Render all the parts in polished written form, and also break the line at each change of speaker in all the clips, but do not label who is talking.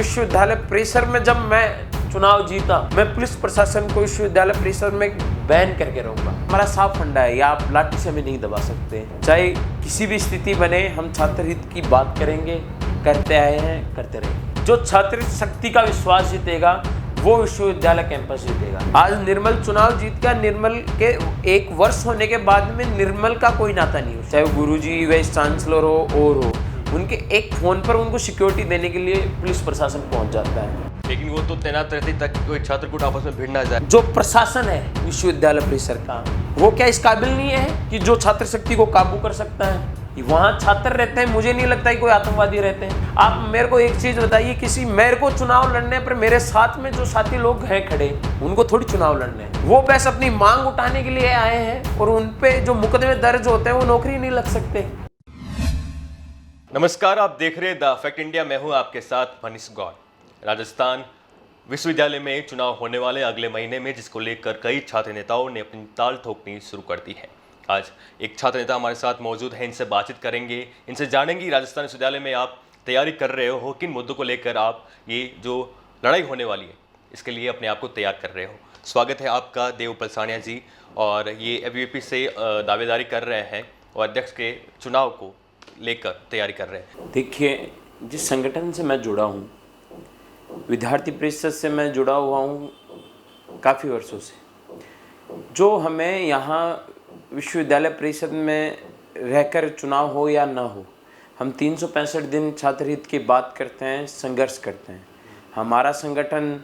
विश्वविद्यालय परिसर में जब मैं चुनाव जीता, मैं पुलिस प्रशासन को विश्वविद्यालय परिसर में बैन करके रहूंगा। हमारा साफ फंडा है, या आप लाठी से हमें नहीं दबा सकते। चाहे किसी भी स्थिति बने, हम छात्र हित की बात करेंगे, करते आए हैं, करते रहेंगे। जो छात्र शक्ति का विश्वास जीतेगा वो विश्वविद्यालय कैंपस जीतेगा। आज निर्मल चुनाव जीत गया। निर्मल के 1 वर्ष होने के बाद में निर्मल का कोई नाता नहीं हो, चाहे वो गुरुजी, वाइस चांसलर हो और हो, उनके एक फोन पर उनको सिक्योरिटी देने के लिए पुलिस प्रशासन पहुंच जाता है।
लेकिन वो तो तैनात रहती ताकि कोई छात्र को आपस में भिड़ ना जाए।
जो प्रशासन है विश्वविद्यालय परिसर का, वो क्या इस काबिल नहीं है कि जो छात्र शक्ति को काबू कर सकता है? वहाँ छात्र रहते हैं, मुझे नहीं लगता कि कोई आतंकवादी रहते हैं। आप मेरे को एक चीज बताइए, किसी मेरे को चुनाव लड़ने पर मेरे साथ में जो साथी लोग हैं खड़े, उनको थोड़ी चुनाव लड़ने हैं। वो बस अपनी मांग उठाने के लिए आए हैं और उन पे जो मुकदमे दर्ज होते हैं वो नौकरी नहीं लग सकते।
नमस्कार, आप देख रहे हैं द फैक्ट इंडिया। मैं हूं आपके साथ मनीष गौर। राजस्थान विश्वविद्यालय में चुनाव होने वाले अगले महीने में, जिसको लेकर कई छात्र नेताओं ने अपनी ताल ठोकनी शुरू कर दी है। आज एक छात्र नेता हमारे साथ मौजूद है, इनसे बातचीत करेंगे, इनसे जानेंगे राजस्थान विश्वविद्यालय में आप तैयारी कर रहे हो, किन मुद्दों को लेकर आप ये जो लड़ाई होने वाली है इसके लिए अपने आप को तैयार कर रहे हो। स्वागत है आपका देव पलसानिया जी। और ये एबीवीपी से दावेदारी कर रहे हैं और अध्यक्ष के चुनाव को लेकर तैयारी कर रहे हैं।
देखिए, जिस संगठन से मैं जुड़ा हूँ, विद्यार्थी परिषद से मैं जुड़ा हुआ हूँ काफ़ी वर्षों से। जो हमें यहाँ विश्वविद्यालय परिषद में रहकर चुनाव हो या ना हो, हम 365 दिन छात्र हित की बात करते हैं, संघर्ष करते हैं। हमारा संगठन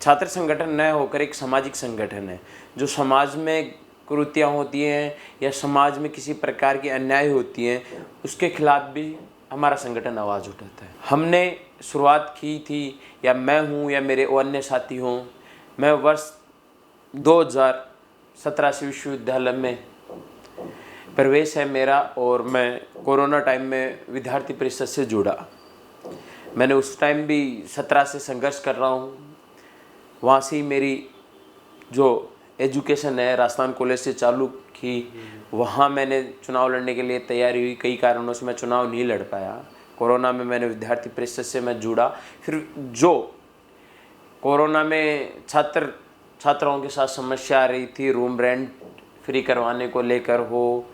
छात्र संगठन न होकर एक सामाजिक संगठन है। जो समाज में कुरीतियाँ होती हैं या समाज में किसी प्रकार की अन्याय होती हैं, उसके खिलाफ भी हमारा संगठन आवाज़ उठाता है। हमने शुरुआत की थी, या मैं हूँ या मेरे अन्य साथी हों, मैं वर्ष 2017 से विश्वविद्यालय में प्रवेश है मेरा, और मैं कोरोना टाइम में विद्यार्थी परिषद से जुड़ा। मैंने उस टाइम भी 17 से संघर्ष कर रहा हूँ। वहाँ से ही मेरी जो एजुकेशन है राजस्थान कॉलेज से चालू की। वहाँ मैंने चुनाव लड़ने के लिए तैयारी हुई। कई कारणों से मैं चुनाव नहीं लड़ पाया। कोरोना में मैंने विद्यार्थी परिषद से मैं जुड़ा। फिर जो कोरोना में छात्राओं के साथ समस्या आ रही थी, रूम रेंट फ्री करवाने को लेकर हो,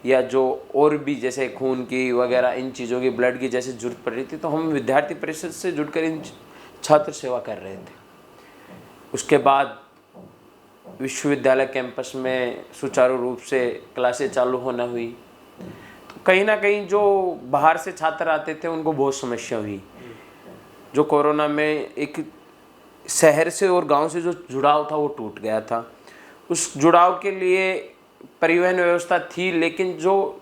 या जो और भी जैसे खून की वगैरह इन चीज़ों की, ब्लड की जैसे जरूरत पड़ रही थी, तो हम विद्यार्थी परिषद से जुड़कर इन छात्र सेवा कर रहे थे। उसके बाद विश्वविद्यालय कैंपस में सुचारू रूप से क्लासें चालू होना हुई, तो कहीं ना कहीं जो बाहर से छात्र आते थे उनको बहुत समस्या हुई। जो कोरोना में एक शहर से और गांव से जो जुड़ाव था वो टूट गया था। उस जुड़ाव के लिए परिवहन व्यवस्था थी, लेकिन जो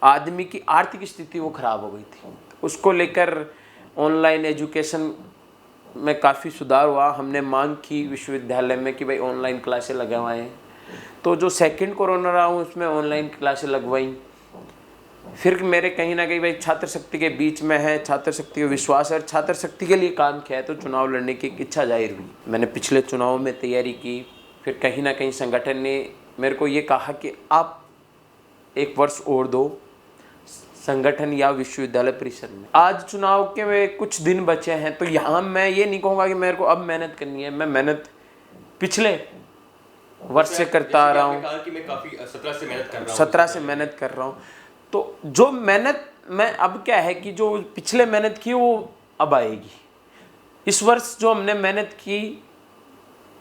आदमी की आर्थिक स्थिति वो खराब हो गई थी। उसको लेकर ऑनलाइन एजुकेशन में काफ़ी सुधार हुआ। हमने मांग की विश्वविद्यालय में कि भाई ऑनलाइन क्लासें लगवाएं, तो जो सेकंड कोरोना रहा हूँ उसमें ऑनलाइन क्लासें लगवाई। फिर मेरे कहीं ना कहीं भाई छात्र शक्ति के बीच में है, छात्र शक्ति का विश्वास है और छात्र शक्ति के लिए काम किया है, तो चुनाव लड़ने की इच्छा जाहिर हुई। मैंने पिछले चुनाव में तैयारी की। फिर कहीं ना कहीं संगठन ने मेरे को ये कहा कि आप 1 वर्ष और दो संगठन या विश्वविद्यालय परिषद में। आज चुनाव के में कुछ दिन बचे हैं, तो यहाँ मैं ये नहीं कहूँगा कि मेरे को अब मेहनत करनी है। मैं मेहनत पिछले वर्ष से करता आ रहा हूँ। 17 से मेहनत कर रहा हूँ। तो जो मेहनत मैं अब क्या है कि जो पिछले मेहनत की वो अब आएगी। इस वर्ष जो हमने मेहनत की,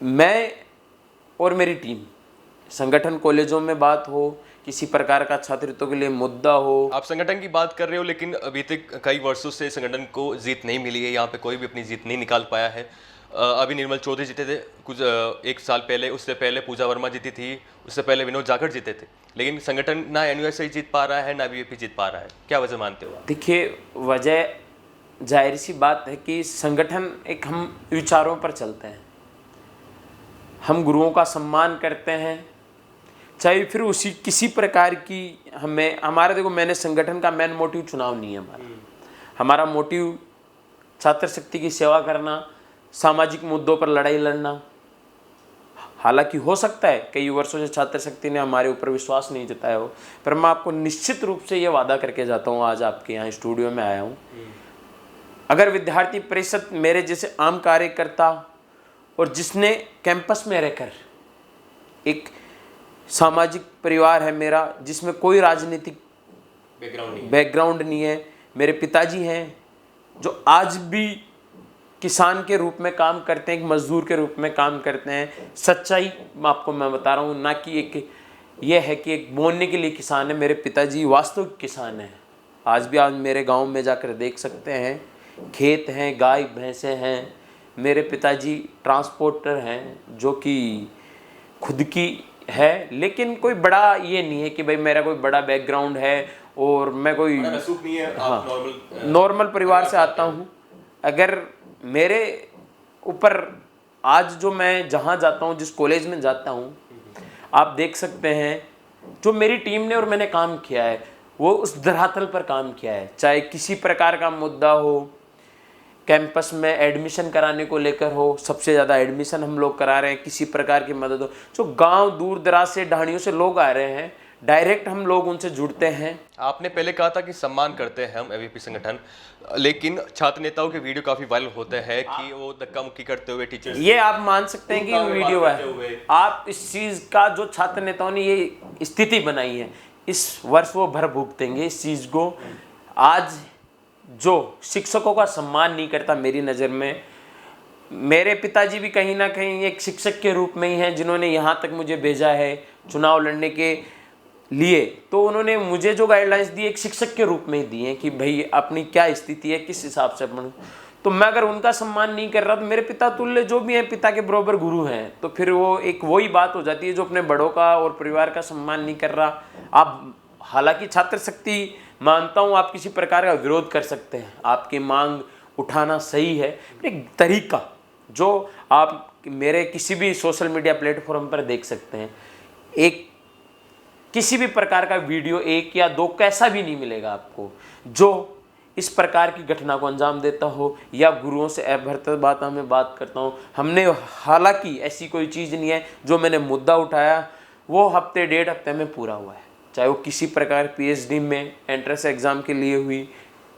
मैं और मेरी टीम, संगठन कॉलेजों में बात हो, किसी प्रकार का छात्रों के लिए मुद्दा हो।
आप संगठन की बात कर रहे हो, लेकिन अभी तक कई वर्षों से संगठन को जीत नहीं मिली है। यहाँ पे कोई भी अपनी जीत नहीं निकाल पाया है। अभी निर्मल चौधरी जीते थे कुछ 1 साल पहले, उससे पहले पूजा वर्मा जीती थी, उससे पहले विनोद जाखड़ जीते थे। लेकिन संगठन ना एनयूएसआई जीत पा रहा है, ना बीवीपी जीत पा रहा है। क्या वजह मानते हो?
देखिए, वजह जाहिर सी बात है कि संगठन एक हम विचारों पर चलते हैं, हम गुरुओं का सम्मान करते हैं, चाहे फिर उसी किसी प्रकार की हमारा देखो, मैंने संगठन का मेन मोटिव चुनाव नहीं है। हमारा मोटिव छात्र शक्ति की सेवा करना, सामाजिक मुद्दों पर लड़ाई लड़ना। हालांकि हो सकता है कई वर्षों से छात्र शक्ति ने हमारे ऊपर विश्वास नहीं जताया हो, पर मैं आपको निश्चित रूप से ये वादा करके जाता हूँ, आज आपके यहाँ स्टूडियो में आया हूँ अगर विद्यार्थी परिषद मेरे जैसे आम कार्यकर्ता और जिसने कैंपस में रहकर, एक सामाजिक परिवार है मेरा जिसमें कोई राजनीतिक बैकग्राउंड नहीं है, मेरे पिताजी हैं जो आज भी किसान के रूप में काम करते हैं, एक मजदूर के रूप में काम करते हैं। सच्चाई आपको मैं बता रहा हूँ, ना कि एक ये है कि एक बोलने के लिए किसान है। मेरे पिताजी वास्तविक किसान हैं। आज मेरे गांव में जाकर देख सकते हैं, खेत हैं, गाय भैंसे हैं। मेरे पिताजी ट्रांसपोर्टर हैं जो कि खुद की है, लेकिन कोई बड़ा ये नहीं है कि भाई मेरा कोई बड़ा बैकग्राउंड है और मैं कोई
नहीं है, आप
नॉर्मल परिवार से आता हूँ। अगर मेरे ऊपर आज जो मैं जहाँ जाता हूँ, जिस कॉलेज में जाता हूँ, आप देख सकते हैं जो मेरी टीम ने और मैंने काम किया है वो उस धरातल पर काम किया है। चाहे किसी प्रकार का मुद्दा हो, कैंपस में एडमिशन कराने को लेकर हो, सबसे ज़्यादा एडमिशन हम लोग करा रहे हैं। किसी प्रकार की मदद हो, जो गांव दूर दराज से ढाणियों से लोग आ रहे हैं, डायरेक्ट हम लोग उनसे जुड़ते हैं।
आपने पहले कहा था कि सम्मान करते हैं हम एबीवीपी संगठन, लेकिन छात्र नेताओं के वीडियो काफी वायरल होते हैं कि वो धक्का मुक्की करते हुए टीचर्स,
ये आप मान सकते हैं कि वीडियो है। आप इस चीज़ का जो छात्र नेताओं ने ये स्थिति बनाई है, इस वर्ष वो भर भुगतेंगे इस चीज़ को। आज जो शिक्षकों का सम्मान नहीं करता, मेरी नज़र में मेरे पिताजी भी कहीं ना कहीं एक शिक्षक के रूप में ही हैं, जिन्होंने यहाँ तक मुझे भेजा है चुनाव लड़ने के लिए। तो उन्होंने मुझे जो गाइडलाइंस दी एक शिक्षक के रूप में ही दी है कि भाई अपनी क्या स्थिति है, किस हिसाब से अपन। तो मैं अगर उनका सम्मान नहीं कर रहा तो मेरे पिता तुल्य जो भी हैं, पिता के बराबर गुरु हैं, तो फिर वो एक वही बात हो जाती है जो अपने बड़ों का और परिवार का सम्मान नहीं कर रहा। आप हालांकि छात्र शक्ति मानता हूँ, आप किसी प्रकार का विरोध कर सकते हैं, आपकी मांग उठाना सही है, एक तरीका जो आप मेरे किसी भी सोशल मीडिया प्लेटफॉर्म पर देख सकते हैं। एक किसी भी प्रकार का वीडियो, एक या दो, कैसा भी नहीं मिलेगा आपको जो इस प्रकार की घटना को अंजाम देता हो या गुरुओं से अभ्यर्थ बात में बात करता हूँ। हमने हालांकि ऐसी कोई चीज़ नहीं है, जो मैंने मुद्दा उठाया वो हफ्ते डेढ़ हफ्ते में पूरा हुआ है। चाहे वो किसी प्रकार पीएचडी में एंट्रेंस एग्ज़ाम के लिए हुई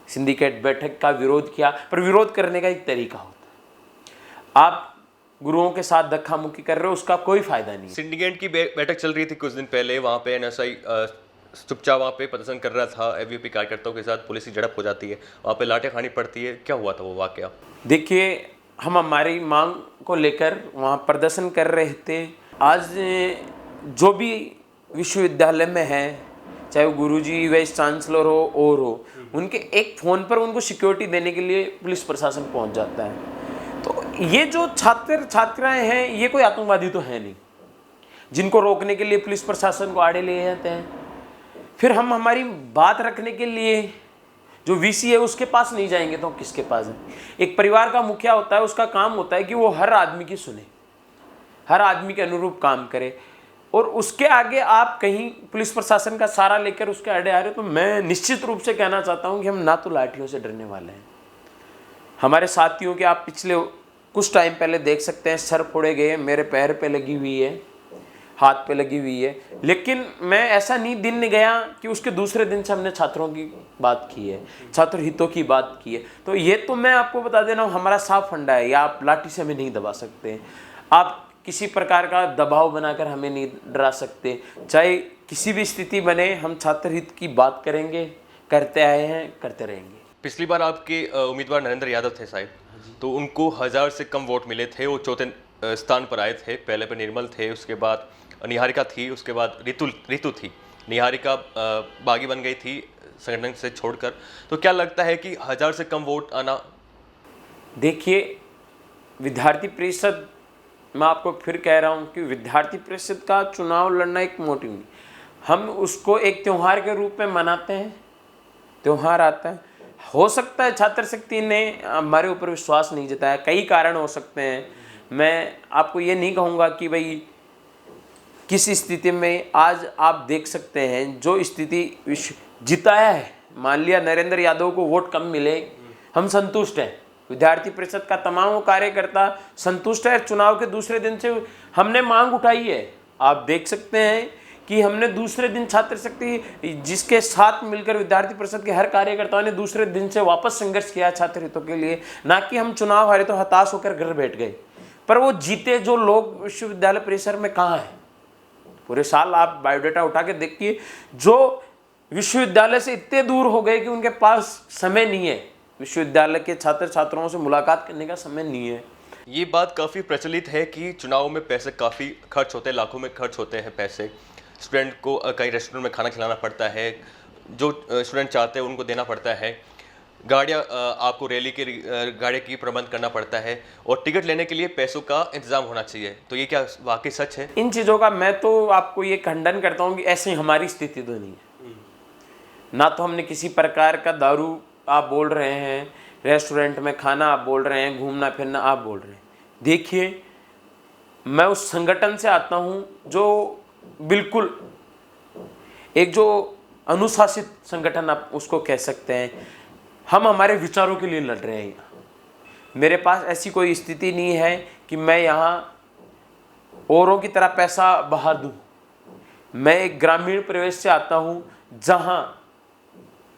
सिंडिकेट बैठक का विरोध किया, पर विरोध करने का एक तरीका होता है। आप गुरुओं के साथ धक्का मुक्की कर रहे हो, उसका कोई फायदा नहीं।
सिंडिकेट की बैठक चल रही थी कुछ दिन पहले, वहाँ पे एनएसआई चुपचाप वहाँ पे प्रदर्शन कर रहा था, एबीवीपी कार्यकर्ताओं के साथ पुलिस की झड़प हो जाती है, वहाँ पे लाठें खानी पड़ती है। क्या हुआ था वो वाकया?
देखिए, हम हमारी मांग को लेकर वहाँ प्रदर्शन कर रहे थे। आज जो भी विश्वविद्यालय में है, चाहे वो गुरुजी वाइस चांसलर हो और हो, उनके एक फ़ोन पर उनको सिक्योरिटी देने के लिए पुलिस प्रशासन पहुँच जाता है। तो ये जो छात्र छात्राएं हैं, ये कोई आतंकवादी तो है नहीं जिनको रोकने के लिए पुलिस प्रशासन को आड़े ले जाते हैं। फिर हम हमारी बात रखने के लिए जो वीसी है उसके पास नहीं जाएंगे तो किसके पास है? एक परिवार का मुखिया होता है, उसका काम होता है कि वो हर आदमी की सुने, हर आदमी के अनुरूप काम करे, और उसके आगे आप कहीं पुलिस प्रशासन का सहारा लेकर उसके आड़े आ रहे हो। तो मैं निश्चित रूप से कहना चाहता हूँ कि हम ना तो लाठियों से डरने वाले हैं। हमारे साथियों के आप पिछले कुछ टाइम पहले देख सकते हैं, सर फोड़े गए, मेरे पैर पे लगी हुई है, हाथ पे लगी हुई है, लेकिन मैं ऐसा नहीं दिन नहीं गया कि उसके दूसरे दिन से हमने छात्रों की बात की है, छात्र हितों की बात की है। तो ये तो मैं आपको बता देना हूँ, हमारा साफ फंडा है, या आप लाठी से हमें नहीं दबा सकते, आप किसी प्रकार का दबाव बनाकर हमें नहीं डरा सकते। चाहे किसी भी स्थिति बने, हम छात्र हित की बात करेंगे, करते आए हैं, करते रहेंगे।
पिछली बार आपके उम्मीदवार नरेंद्र यादव थे साहब, तो उनको 1000 से कम वोट मिले थे, वो चौथे स्थान पर आए थे। पहले पे निर्मल थे, उसके बाद निहारिका थी, उसके बाद ऋतु थी। निहारिका बागी बन गई थी संगठन से छोड़कर। तो क्या लगता है कि 1000 से कम वोट आना?
देखिए, विद्यार्थी परिषद, मैं आपको फिर कह रहा हूँ कि विद्यार्थी परिषद का चुनाव लड़ना एक मोटिव नहीं, हम उसको एक त्यौहार के रूप में मनाते हैं। त्यौहार आता है, हो सकता है छात्र शक्ति ने हमारे ऊपर विश्वास नहीं जताया, कई कारण हो सकते हैं। मैं आपको ये नहीं कहूँगा कि भाई किस स्थिति में, आज आप देख सकते हैं जो स्थिति जिताया है, मान लिया नरेंद्र यादव को वोट कम मिले, हम संतुष्ट हैं। विद्यार्थी परिषद का तमाम कार्यकर्ता संतुष्ट है। चुनाव के दूसरे दिन से हमने मांग उठाई है। आप देख सकते हैं कि हमने दूसरे दिन छात्र शक्ति जिसके साथ मिलकर विद्यार्थी परिषद के हर कार्यकर्ताओं ने दूसरे दिन से वापस संघर्ष किया छात्र हितों के लिए, ना कि हम चुनाव हारे तो हताश होकर घर बैठ गए। पर वो जीते जो लोग विश्वविद्यालय परिसर में कहाँ हैं? पूरे साल आप बायोडाटा उठा के देखिए, जो विश्वविद्यालय से इतने दूर हो गए कि उनके पास समय नहीं है, विश्वविद्यालय के छात्र छात्राओं से मुलाकात करने का समय नहीं है।
ये बात काफ़ी प्रचलित है कि चुनाव में पैसे काफ़ी खर्च होते हैं, लाखों में खर्च होते हैं पैसे। स्टूडेंट को कई रेस्टोरेंट में खाना खिलाना पड़ता है, जो स्टूडेंट चाहते हैं उनको देना पड़ता है, गाड़ियाँ आपको रैली के गाड़ी की प्रबंध करना पड़ता है, और टिकट लेने के लिए पैसों का इंतजाम होना चाहिए। तो ये क्या वाकई सच है?
इन चीज़ों का मैं तो आपको ये खंडन करता हूँ कि ऐसी हमारी स्थिति तो नहीं है। ना तो हमने किसी प्रकार का दारू आप बोल रहे हैं, रेस्टोरेंट में खाना आप बोल रहे हैं, घूमना फिरना आप बोल रहे हैं। देखिए, मैं उस संगठन से आता हूँ जो बिल्कुल एक जो अनुशासित संगठन आप उसको कह सकते हैं। हम हमारे विचारों के लिए लड़ रहे हैं यहाँ। मेरे पास ऐसी कोई स्थिति नहीं है कि मैं यहाँ औरों की तरह पैसा बहा दूँ। मैं एक ग्रामीण परिवेश से आता हूँ जहाँ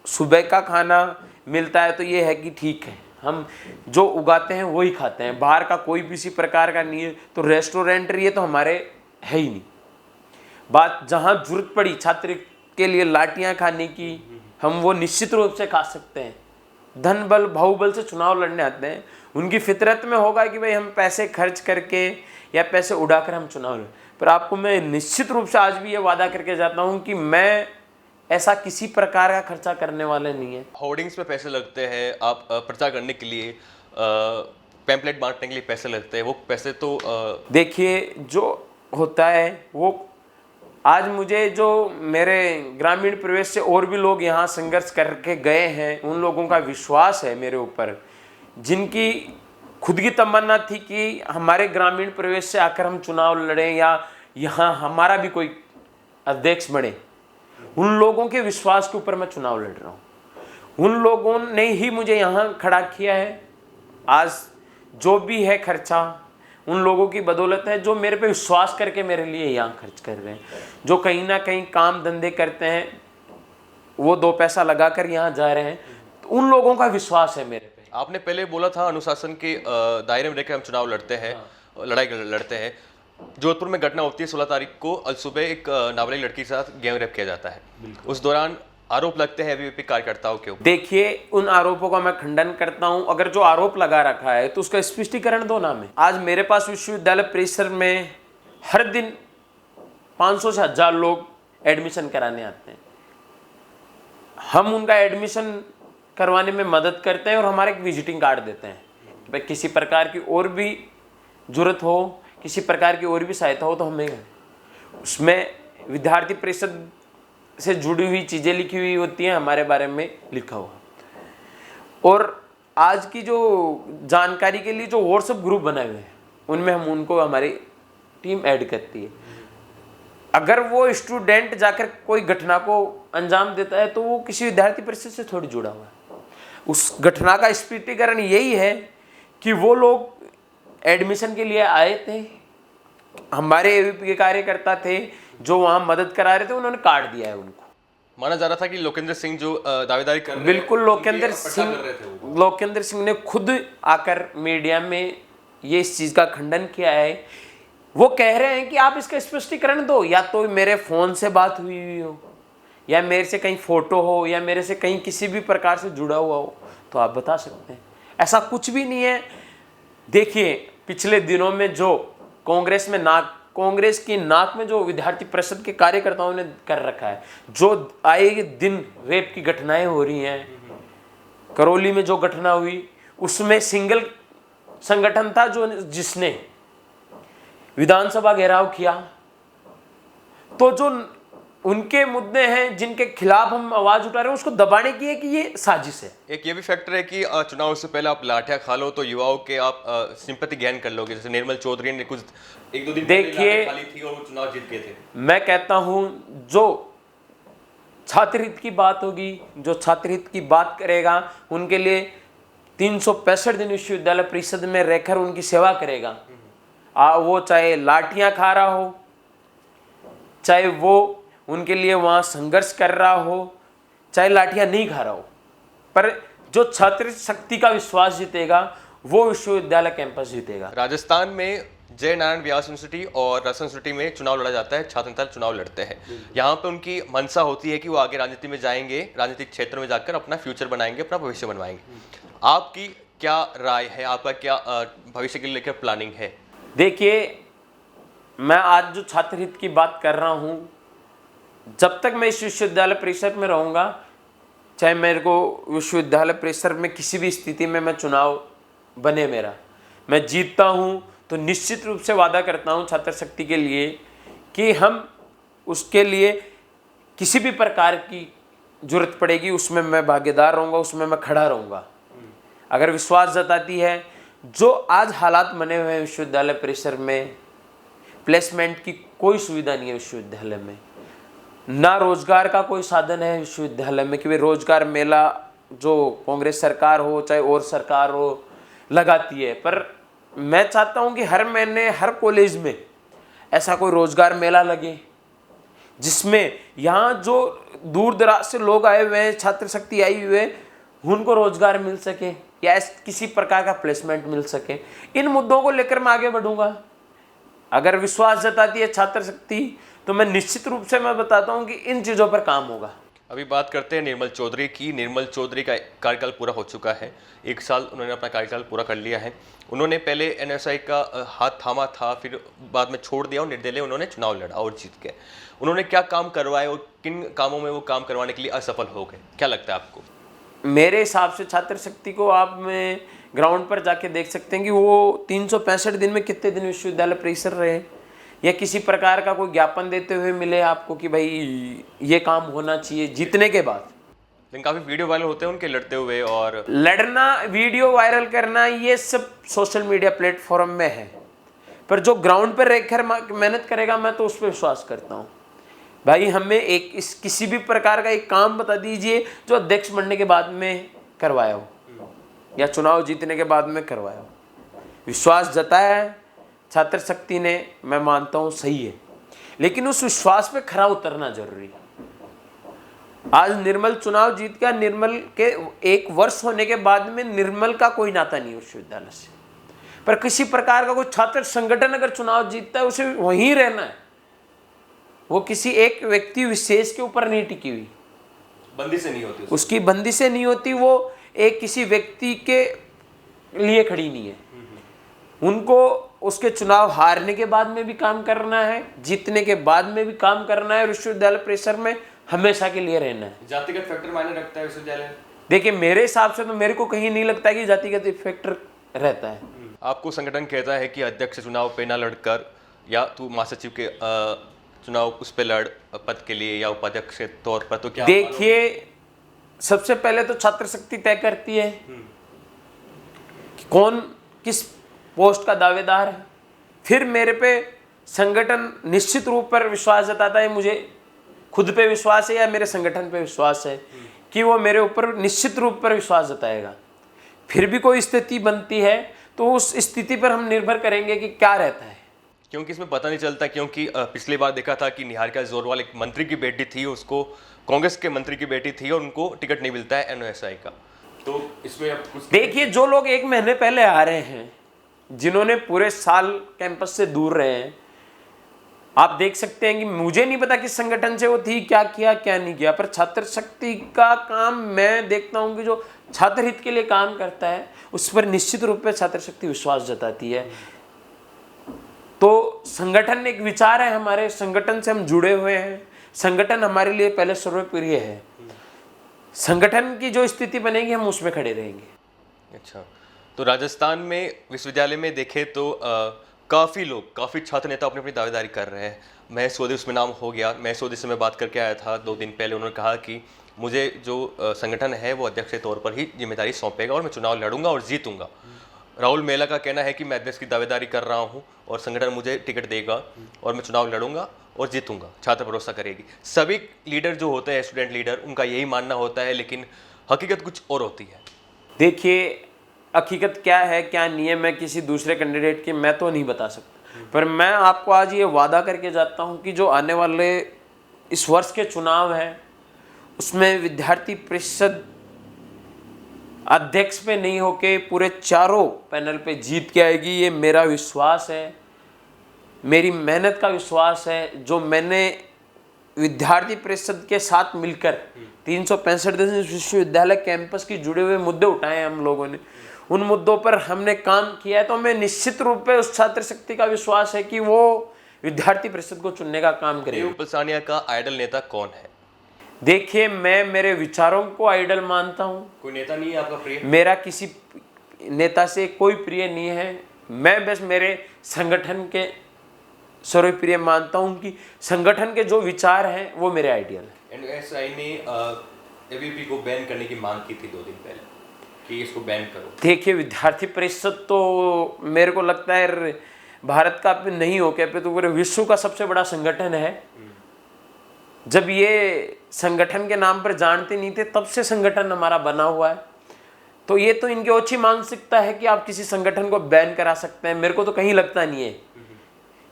सुबह का खाना मिलता है तो ये है कि ठीक है, हम जो उगाते हैं वही खाते हैं, बाहर का कोई भी किसी प्रकार का नहीं है। तो रेस्टोरेंट ये तो हमारे है ही नहीं। बात जहाँ जरूरत पड़ी छात्र के लिए लाठियाँ खाने की, हम वो निश्चित रूप से खा सकते हैं। धन बल बाहुबल से चुनाव लड़ने आते हैं, उनकी फितरत में होगा कि भाई हम पैसे खर्च करके या पैसे उड़ाकर हम चुनाव लड़ें। पर आपको मैं निश्चित रूप से आज भी ये वादा करके जाता हूँ कि मैं ऐसा किसी प्रकार का खर्चा करने वाले नहीं है।
होर्डिंग्स में पैसे लगते हैं, आप प्रचार करने के लिए, पैम्पलेट बांटने के लिए पैसे लगते हैं, वो पैसे तो
देखिए जो होता है वो आज मुझे जो मेरे ग्रामीण प्रवेश से और भी लोग यहाँ संघर्ष करके गए हैं, उन लोगों का विश्वास है मेरे ऊपर, जिनकी खुद की तमन्ना थी कि हमारे ग्रामीण प्रवेश से आकर हम चुनाव लड़ें या यहाँ हमारा भी कोई अध्यक्ष बने। उन लोगों के विश्वास के ऊपर मैं चुनाव लड़ रहा हूँ। उन लोगों ने ही मुझे यहाँ खड़ा किया है। आज जो भी है खर्चा उन लोगों की बदौलत है जो मेरे पे विश्वास करके मेरे लिए यहाँ खर्च कर रहे हैं, जो कहीं ना कहीं काम धंधे करते हैं, वो 2 पैसा लगा कर यहाँ जा रहे हैं। तो उन लोगों का विश्वास है मेरे पे।
आपने पहले बोला था अनुशासन के दायरे में रहकर हम चुनाव लड़ते हैं, लड़ाई लड़ते हैं। जोधपुर में घटना होती है 16 तारीख को, अल सुबह एक नाबालिग लड़की के साथ गैंग रेप किया जाता है। उस दौरान आरोप लगते हैं एबीवीपी कार्यकर्ताओं के ऊपर।
देखिए, उन आरोपों का मैं खंडन करता हूं। अगर जो आरोप लगा रखा है तो उसका स्पष्टीकरण दो ना। में आज मेरे पास विश्वविद्यालय परिसर में हर दिन 500 से 1000 लोग एडमिशन कराने आते हैं। हम उनका एडमिशन करवाने में मदद करते हैं और हमारे एक विजिटिंग कार्ड देते हैं कि भाई किसी प्रकार की और भी जरूरत हो, किसी प्रकार की और भी सहायता हो तो हमें उसमें विद्यार्थी परिषद से जुड़ी हुई चीज़ें लिखी हुई होती हैं, हमारे बारे में लिखा हुआ। और आज की जो जानकारी के लिए जो व्हाट्सएप ग्रुप बनाए हुए हैं उनमें हम उनको हमारी टीम ऐड करती है। अगर वो स्टूडेंट जाकर कोई घटना को अंजाम देता है तो वो किसी विद्यार्थी परिषद से थोड़ी जुड़ा हुआ है। उस घटना का स्पष्टीकरण यही है कि वो लोग एडमिशन के लिए आए थे, हमारे एबीवीपी के कार्यकर्ता थे जो वहाँ मदद करा रहे थे, उन्होंने काट दिया है उनको।
माना जा रहा था कि लोकेंद्र सिंह जो दावेदारी कर रहे
बिल्कुल, लोकेंद्र सिंह ने खुद आकर मीडिया में ये इस चीज़ का खंडन किया है। वो कह रहे हैं कि आप इसका स्पष्टीकरण दो, या तो मेरे फ़ोन से बात हुई हो, या मेरे से कहीं फ़ोटो हो, या मेरे से कहीं किसी भी प्रकार से जुड़ा हुआ हो, तो आप बता सकते हैं। ऐसा कुछ भी नहीं है। देखिए, पिछले दिनों में जो कांग्रेस की नाक में जो विद्यार्थी परिषद के कार्यकर्ताओं ने कर रखा है, जो आए दिन रेप की घटनाएं हो रही हैं, करौली में जो घटना हुई उसमें सिंगल संगठन था जिसने विधानसभा घेराव किया। तो जो उनके मुद्दे हैं जिनके खिलाफ हम आवाज उठा रहे हैं उसको दबाने की है कि ये साजिश है।
एक ये भी फैक्टर है कि चुनाव से पहले आप लाठियां खा लो तो युवाओं के आप सिंपैथी गेन कर लोगे। जैसे निर्मल चौधरी ने कुछ 1-2 दिन
देखिए,
खाली थी और वो चुनाव जीत गए थे।
मैं कहता हूं जो छात्र हित की बात होगी, जो छात्र हित की बात करेगा, उनके लिए 365 दिन विश्वविद्यालय परिषद में रहकर उनकी सेवा करेगा। वो चाहे लाठियां खा रहा हो, चाहे वो उनके लिए वहाँ संघर्ष कर रहा हो, चाहे लाठियाँ नहीं खा रहा हो, पर जो छात्र शक्ति का विश्वास जीतेगा वो विश्वविद्यालय कैंपस जीतेगा।
राजस्थान में जय नारायण व्यास यूनिवर्सिटी और रक्षा यूनिवर्सिटी में चुनाव लड़ा जाता है, छात्र नेता चुनाव लड़ते हैं। यहाँ पे उनकी मंशा होती है कि वो आगे राजनीति में जाएंगे, राजनीतिक क्षेत्र में जाकर अपना फ्यूचर बनाएंगे, अपना भविष्य बनवाएंगे। आपकी क्या राय है, आपका क्या भविष्य के लेकर प्लानिंग है?
देखिए, मैं आज जो छात्र हित की बात कर रहा हूँ, जब तक मैं इस विश्वविद्यालय परिसर में रहूँगा, चाहे मेरे को विश्वविद्यालय परिसर में किसी भी स्थिति में मैं चुनाव बने मेरा, मैं जीतता हूँ तो निश्चित रूप से वादा करता हूँ छात्र शक्ति के लिए कि हम उसके लिए किसी भी प्रकार की जरूरत पड़ेगी उसमें मैं भागीदार रहूँगा, उसमें मैं खड़ा रहूँगा। अगर विश्वास जताती है, जो आज हालात बने हुए हैं विश्वविद्यालय परिसर में, प्लेसमेंट की कोई सुविधा नहीं है विश्वविद्यालय में, ना रोजगार का कोई साधन है विश्वविद्यालय में कि वे रोजगार मेला जो कांग्रेस सरकार हो चाहे और सरकार हो लगाती है। पर मैं चाहता हूं कि हर महीने हर कॉलेज में ऐसा कोई रोजगार मेला लगे जिसमें यहाँ जो दूर दराज से लोग आए हुए हैं, छात्र शक्ति आई हुई है, उनको रोजगार मिल सके या किसी प्रकार का प्लेसमेंट मिल सके। इन मुद्दों को लेकर मैं आगे बढ़ूंगा। अगर विश्वास जताती है छात्र शक्ति तो मैं निश्चित रूप से मैं बताता हूं कि इन चीज़ों पर काम होगा।
अभी बात करते हैं निर्मल चौधरी की। निर्मल चौधरी का कार्यकाल पूरा हो चुका है, 1 साल उन्होंने अपना कार्यकाल पूरा कर लिया है। उन्होंने पहले एनएसआई का हाथ थामा था, फिर बाद में छोड़ दिया और निर्दलीय उन्होंने चुनाव लड़ा और जीत गए। उन्होंने क्या काम करवाए और किन कामों में वो काम करवाने के लिए असफल हो गए, क्या लगता है आपको?
मेरे हिसाब से छात्र शक्ति को आप में ग्राउंड पर जाके देख सकते हैं कि वो 365 दिन में कितने दिन विश्वविद्यालय परिसर रहे, या किसी प्रकार का कोई ज्ञापन देते हुए मिले आपको कि भाई ये काम होना चाहिए जीतने के बाद।
लेकिन काफ़ी वीडियो वायरल होते हैं उनके लड़ते हुए, और
लड़ना, वीडियो वायरल करना, ये सब सोशल मीडिया प्लेटफॉर्म में है, पर जो ग्राउंड पर रहकर मेहनत करेगा मैं तो उस पर विश्वास करता हूँ। भाई हमें किसी भी प्रकार का एक काम बता दीजिए जो अध्यक्ष बनने के बाद में करवाया हो या चुनाव जीतने के बाद में करवाया हो। विश्वास जताया है छात्र शक्ति ने, मैं मानता हूँ सही है, लेकिन उस विश्वास पे खरा उतरना जरूरी है। आज निर्मल चुनाव जीत गया, निर्मल के 1 वर्ष होने के बाद में निर्मल का कोई नाता नहीं विश्वविद्यालय से, पर किसी प्रकार का कोई छात्र संगठन अगर चुनाव जीतता है उसे वहीं रहना है, वो किसी एक व्यक्ति विशेष के ऊपर नहीं टिकी हुई,
बंदी से नहीं होती,
उसकी बंदी से नहीं होती, वो एक किसी व्यक्ति के लिए खड़ी नहीं है। उनको उसके चुनाव हारने के बाद में भी काम करना है, जीतने के बाद में भी काम करना है, विश्वविद्यालय परिसर में हमेशा के लिए रहना है।
जातिगत फैक्टर मायने रखता है विश्वविद्यालय?
देखिए, मेरे हिसाब से तो मेरे को कहीं नहीं लगता कि जातिगत फैक्टर रहता है।
आपको संगठन कहता है कि अध्यक्ष चुनाव पे ना लड़कर या तू महासचिव के चुनाव उस पे लड़ पद के लिए या उपाध्यक्ष के तौर पर, तो क्या?
देखिए, सबसे पहले तो छात्र शक्ति तय करती है कि कौन किस पोस्ट का दावेदार है, फिर मेरे पे संगठन निश्चित रूप पर विश्वास जताता है, मुझे खुद पे विश्वास है या मेरे संगठन पे विश्वास है कि वो मेरे ऊपर निश्चित रूप पर विश्वास जताएगा। फिर भी कोई स्थिति बनती है तो उस स्थिति पर हम निर्भर करेंगे कि क्या रहता है,
क्योंकि इसमें पता नहीं चलता। क्योंकि पिछली बार देखा था कि निहारिका जोरवाल एक मंत्री की बेटी थी, उसको कांग्रेस के मंत्री की बेटी थी और उनको टिकट नहीं मिलता है एनएसआई का। तो इसमें अब कुछ
देखिए, जो लोग 1 महीने पहले आ रहे हैं, जिन्होंने पूरे साल कैंपस से दूर रहे हैं, आप देख सकते हैं कि मुझे नहीं पता किस संगठन से वो थी, क्या किया क्या नहीं किया, पर छात्र शक्ति का काम मैं देखता हूं कि जो छात्र हित के लिए काम करता है उस पर निश्चित रूप से छात्र शक्ति विश्वास जताती है। तो संगठन एक विचार है, हमारे संगठन से हम जुड़े हुए हैं, संगठन हमारे लिए पहले सर्वप्रिय है। संगठन की जो स्थिति बनेगी हम उसमें खड़े रहेंगे।
अच्छा, तो राजस्थान में विश्वविद्यालय में देखें तो काफ़ी लोग, काफ़ी छात्र नेता अपनी अपनी दावेदारी कर रहे हैं। महेश सोदी उसमें नाम हो गया। महेश सोदी से मैं बात करके आया था 2 दिन पहले, उन्होंने कहा कि मुझे जो संगठन है वो अध्यक्ष के तौर पर ही जिम्मेदारी सौंपेगा और मैं चुनाव लड़ूंगा और जीतूंगा। राहुल मेला का कहना है कि मैं अध्यक्ष की दावेदारी कर रहा हूं और संगठन मुझे टिकट देगा और मैं चुनाव लड़ूंगा और जीतूंगा, छात्र भरोसा करेगी। सभी लीडर जो होते हैं, स्टूडेंट लीडर, उनका यही मानना होता है, लेकिन हकीकत कुछ और होती है।
देखिए, हकीकत क्या है क्या नहीं है, मैं किसी दूसरे कैंडिडेट की मैं तो नहीं बता सकता, पर मैं आपको आज ये वादा करके जाता हूँ कि जो आने वाले इस वर्ष के चुनाव हैं उसमें विद्यार्थी परिषद अध्यक्ष पे नहीं होके पूरे चारों पैनल पे जीत के आएगी, ये मेरा विश्वास है, मेरी मेहनत का विश्वास है। जो मैंने विद्यार्थी परिषद के साथ मिलकर 365 दिन विश्वविद्यालय कैंपस की जुड़े हुए मुद्दे उठाए हैं हम लोगों ने, उन मुद्दों पर हमने काम किया है, तो मैं निश्चित रूप से उस छात्र शक्ति का विश्वास है कि वो विद्यार्थी परिषद को चुनने का काम करेगी।
देव पलसानिया का आइडल नेता कौन है?
देखिए, मैं मेरे विचारों को आइडल मानता हूँ।
कोई नेता नहीं है आपका प्रिय?
मेरा किसी नेता से कोई प्रिय नहीं है, मैं बस मेरे संगठन के सर्वप्रिय मानता हूँ कि संगठन के जो विचार हैं वो मेरे आइडियल हैं।
एनएसआई ने एबीवीपी को बैन करने की मांग की थी 2 दिन पहले कि इसको बैन करो।
देखिए, विद्यार्थी परिषद तो मेरे को लगता है भारत का नहीं हो क्या पे तो पूरे विश्व का सबसे बड़ा संगठन है। जब ये संगठन के नाम पर जानते नहीं थे तब से संगठन हमारा बना हुआ है, तो ये तो इनकी ओछी मानसिकता है कि आप किसी संगठन को बैन करा सकते हैं। मेरे को तो कहीं लगता नहीं है,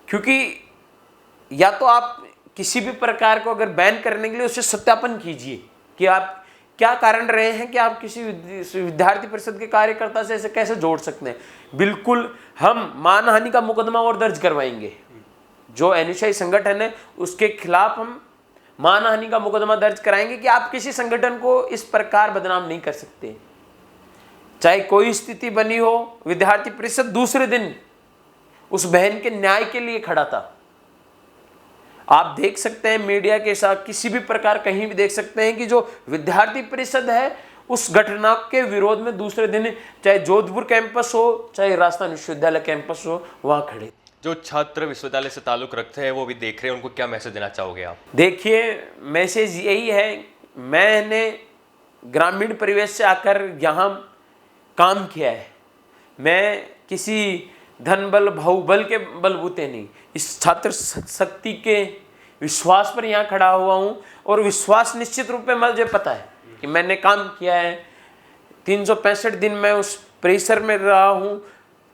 क्योंकि या तो आप किसी भी प्रकार को अगर बैन करने के लिए उससे सत्यापन कीजिए कि आप क्या कारण रहे हैं कि आप किसी विद्यार्थी परिषद के कार्यकर्ता से ऐसे कैसे जोड़ सकते हैं। बिल्कुल हम मानहानि का मुकदमा और दर्ज करवाएंगे, जो एनएसआई संगठन है उसके खिलाफ हम मानहानि का मुकदमा दर्ज कराएंगे कि आप किसी संगठन को इस प्रकार बदनाम नहीं कर सकते। चाहे कोई स्थिति बनी हो, विद्यार्थी परिषद दूसरे दिन उस बहन के न्याय के लिए खड़ा था। आप देख सकते हैं मीडिया के साथ किसी भी प्रकार कहीं भी देख सकते हैं कि जो विद्यार्थी परिषद है उस घटना के विरोध में दूसरे दिन चाहे जोधपुर कैंपस हो चाहे राजस्थान विश्वविद्यालय कैंपस हो वहां खड़े।
जो छात्र विश्वविद्यालय से ताल्लुक रखते हैं वो भी देख रहे हैं, उनको क्या मैसेज देना चाहोगे आप?
देखिए, मैसेज यही है, मैंने ग्रामीण परिवेश से आकर यहाँ काम किया है, मैं किसी धन बल बाहुबल के बलबूते नहीं, इस छात्र शक्ति के विश्वास पर यहाँ खड़ा हुआ हूँ। और विश्वास निश्चित रूप में मुझे पता है कि मैंने काम किया है, 365 दिन मैं उस परिसर में रहा हूँ।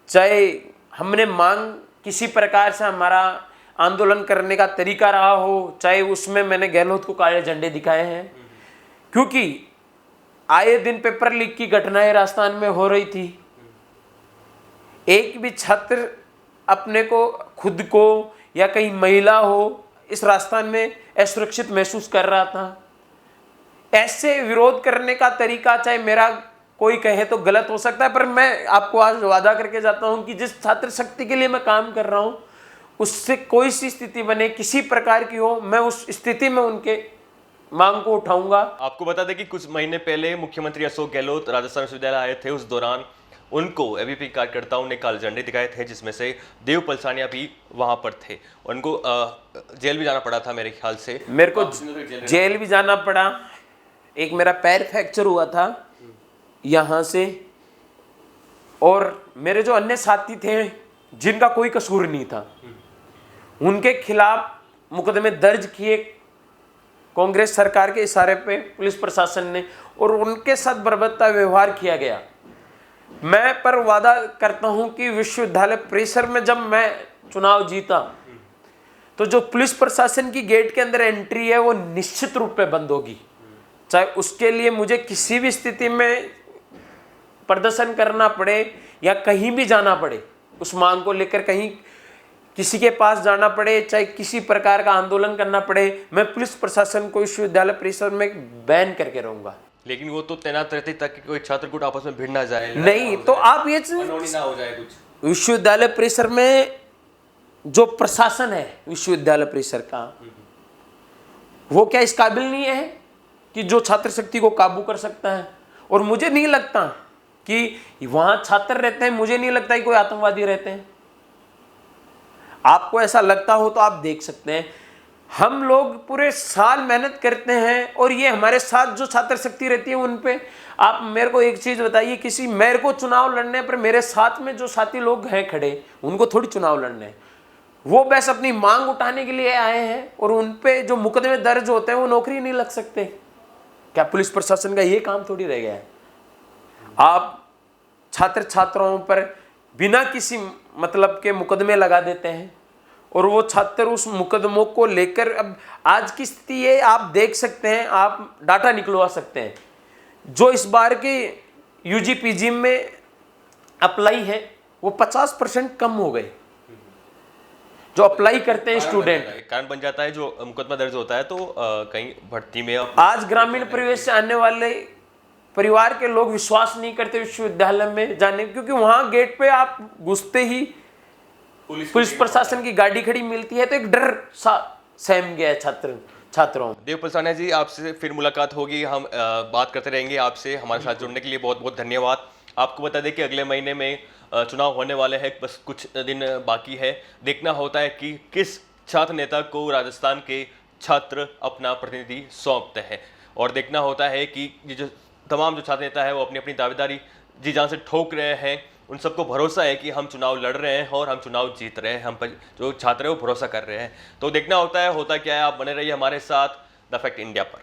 चाहे हमने मांग किसी प्रकार से हमारा आंदोलन करने का तरीका रहा हो, चाहे उसमें मैंने गहलोत को काले झंडे दिखाए हैं, क्योंकि आए दिन पेपर लीक की घटनाएं राजस्थान में हो रही थी। एक भी छात्र अपने को खुद को या कहीं महिला हो इस राजस्थान में असुरक्षित महसूस कर रहा था। ऐसे विरोध करने का तरीका चाहे मेरा कोई कहे तो गलत हो सकता है, पर मैं आपको आज वादा करके जाता हूं कि जिस छात्र शक्ति के लिए मैं काम कर रहा हूं उससे कोई सी स्थिति बने, किसी प्रकार की हो, मैं उस स्थिति में उनके मांग को उठाऊंगा।
आपको बता दें कि कुछ महीने पहले मुख्यमंत्री अशोक गहलोत राजस्थान विश्वविद्यालय आए थे, उस दौरान उनको एबीवीपी कार्यकर्ताओं ने काले झंडे दिखाए थे, जिसमें से देव पलसानिया भी वहां पर थे। उनको जेल भी जाना पड़ा था मेरे ख्याल से।
मेरे को जेल भी जाना पड़ा, एक मेरा पैर फ्रैक्चर हुआ था यहाँ से, और मेरे जो अन्य साथी थे जिनका कोई कसूर नहीं था उनके खिलाफ मुकदमे दर्ज किए कांग्रेस सरकार के इशारे पे पुलिस प्रशासन ने, और उनके साथ बर्बरता व्यवहार किया गया। मैं पर वादा करता हूं कि विश्वविद्यालय परिसर में जब मैं चुनाव जीता तो जो पुलिस प्रशासन की गेट के अंदर एंट्री है वो निश्चित रूप में बंद होगी, चाहे उसके लिए मुझे किसी भी स्थिति में प्रदर्शन करना पड़े या कहीं भी जाना पड़े, उस मांग को लेकर कहीं किसी के पास जाना पड़े, चाहे किसी प्रकार का आंदोलन करना पड़े, मैं पुलिस प्रशासन को विश्वविद्यालय परिसर में बैन करके रहूंगा।
लेकिन वो तो तैनात रहती ताकि कोई छात्र गुट आपस में भिड़ ना जाए,
नहीं तो आप ये
ना हो जाए कुछ।
विश्वविद्यालय परिसर में जो प्रशासन है विश्वविद्यालय परिसर का, वो क्या इस काबिल नहीं है कि जो छात्र शक्ति को काबू कर सकता है? और मुझे नहीं लगता कि वहां छात्र रहते हैं, मुझे नहीं लगता कि कोई आतंकवादी रहते हैं। आपको ऐसा लगता हो तो आप देख सकते हैं, हम लोग पूरे साल मेहनत करते हैं और ये हमारे साथ जो छात्र शक्ति रहती है उन पे आप मेरे को एक चीज बताइए, किसी मेरे को चुनाव लड़ने पर मेरे साथ में जो साथी लोग हैं खड़े, उनको थोड़ी चुनाव लड़ने हैं, वो बस अपनी मांग उठाने के लिए आए हैं, और उन पे जो मुकदमे दर्ज होते हैं वो नौकरी नहीं लग सकते। क्या पुलिस प्रशासन का ये काम थोड़ी रह गया है? आप छात्र छात्राओं पर बिना किसी मतलब के मुकदमे लगा देते हैं और वो छात्र उस मुकदमों को लेकर, अब आज की स्थिति ये आप देख सकते हैं, आप डाटा निकलवा सकते हैं, जो इस बार के यूजी पीजी में अप्लाई है वो 50% कम हो गए जो अप्लाई करते हैं स्टूडेंट।
कारण बन जाता है जो मुकदमा दर्ज होता है तो कहीं भर्ती में
आज ग्रामीण परिवेश से आने वाले परिवार के लोग विश्वास नहीं करते विश्वविद्यालय में जाने, क्योंकि वहां गेट पे आप घुसते ही पुलिस प्रशासन की गाड़ी खड़ी मिलती है, तो एक डर सा सहम गया है छात्रों।
देवपाल सान्या जी, आपसे फिर मुलाकात होगी, हम बात करते रहेंगे आपसे। हमारे साथ जुड़ने के लिए बहुत बहुत धन्यवाद। आपको बता दें कि अगले महीने में चुनाव होने वाले हैं, बस कुछ दिन बाकी है। देखना होता है कि किस छात्र नेता को राजस्थान के छात्र अपना प्रतिनिधि सौंपते हैं, और देखना होता है कि ये जो तमाम जो छात्र नेता है वो अपनी अपनी दावेदारी जी जान से ठोक रहे हैं। उन सबको भरोसा है कि हम चुनाव लड़ रहे हैं और हम चुनाव जीत रहे हैं, हम पर जो छात्र है वो भरोसा कर रहे हैं। तो देखना होता क्या है। आप बने रहिए हमारे साथ द फैक्ट इंडिया पर।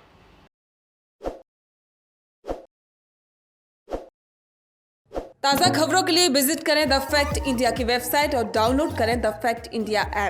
ताज़ा खबरों के लिए विजिट करें द फैक्ट इंडिया की वेबसाइट और डाउनलोड करें द फैक्ट इंडिया ऐप।